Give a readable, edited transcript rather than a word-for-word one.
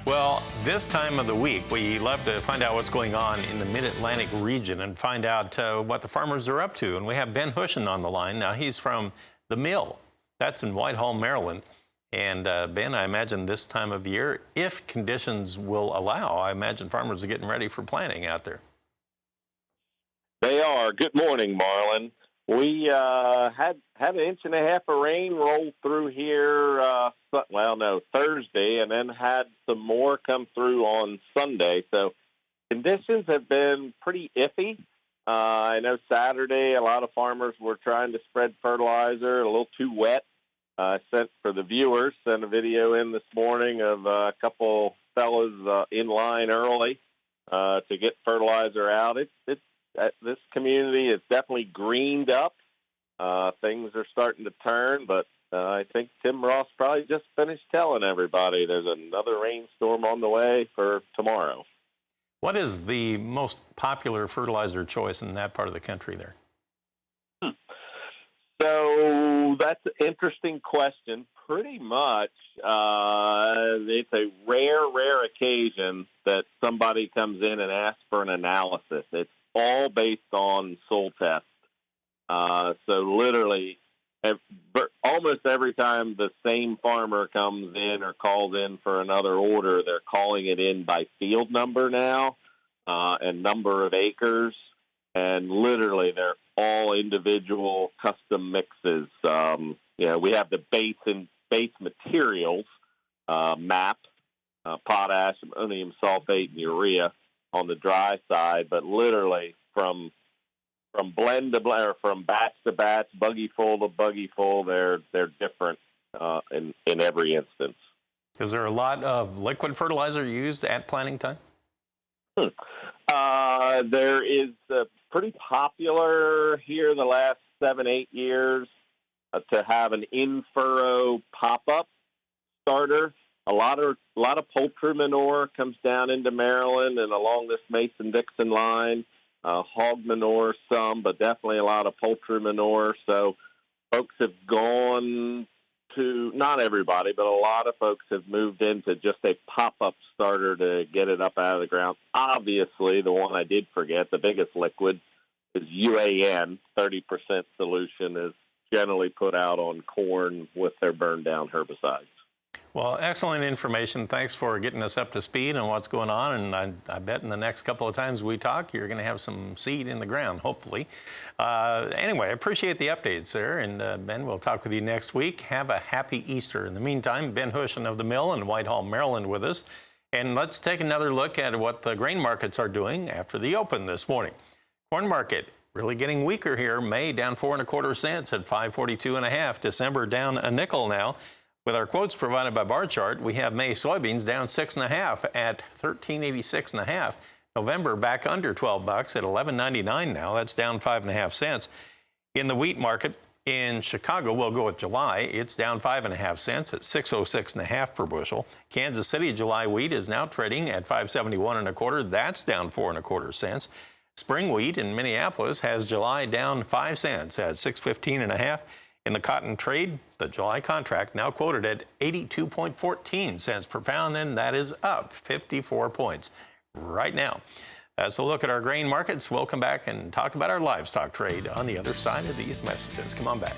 Well, this time of the week, we love to find out what's going on in the Mid-Atlantic region and find out what the farmers are up to. And we have Ben Hushon on the line. Now, he's from the Mill. That's in Whitehall, Maryland. And Ben, I imagine this time of year, if conditions will allow, I imagine farmers are getting ready for planting out there. They are. Good morning, Marlin. We had an inch and a half of rain roll through here, Thursday, and then had some more come through on Sunday. So conditions have been pretty iffy. I know Saturday a lot of farmers were trying to spread fertilizer, a little too wet. Sent for the viewers, sent a video in this morning of a couple fellas in line early to get fertilizer out. This community is definitely greened up. Things are starting to turn, but I think Tim Ross probably just finished telling everybody there's another rainstorm on the way for tomorrow. What is the most popular fertilizer choice in that part of the country there? So that's an interesting question. Pretty much, it's a rare occasion that somebody comes in and asks for an analysis. It's all based on soil test. So literally, almost every time the same farmer comes in or calls in for another order, they're calling it in by field number now and number of acres. And literally, they're all individual custom mixes. We have the base materials, MAP, potash, ammonium sulfate, and urea on the dry side, but literally from blend to blend, or from batch to batch, buggy full to buggy full, they're different in every instance. Is there a lot of liquid fertilizer used at planting time? There is pretty popular here the last 7-8 years to have an in-furrow pop-up starter. A lot of poultry manure comes down into Maryland and along this Mason-Dixon line. Hog manure some, but definitely a lot of poultry manure. So folks have gone to, not everybody, but a lot of folks have moved into just a pop-up starter to get it up out of the ground. Obviously, the one I did forget, the biggest liquid, is UAN. 30% solution is generally put out on corn with their burn-down herbicides. Well, excellent information. Thanks for getting us up to speed on what's going on. And I bet in the next couple of times we talk, you're going to have some seed in the ground, hopefully. Anyway, I appreciate the updates there. And Ben, we'll talk with you next week. Have a happy Easter. In the meantime, Ben Hushon of the Mill in Whitehall, Maryland with us. And let's take another look at what the grain markets are doing after the open this morning. Corn market really getting weaker here. May down 4 1/4 cents at 542.5. December down a nickel now. With our quotes provided by Bar Chart, we have May soybeans down 6 1/2 at 13.86.5. November back under $12 at 11.99 now. That's down 5 1/2 cents. In the wheat market in Chicago, we'll go with July. It's down 5 1/2 cents at 606.5 per bushel. Kansas City July wheat is now trading at 571 1/4. That's down 4 1/4 cents. Spring wheat in Minneapolis has July down 5 cents at 615.5. In the cotton trade, the July contract now quoted at 82.14 cents per pound, and that is up 54 points right now. That's a look at our grain markets. We'll come back and talk about our livestock trade on the other side of these messages. Come on back.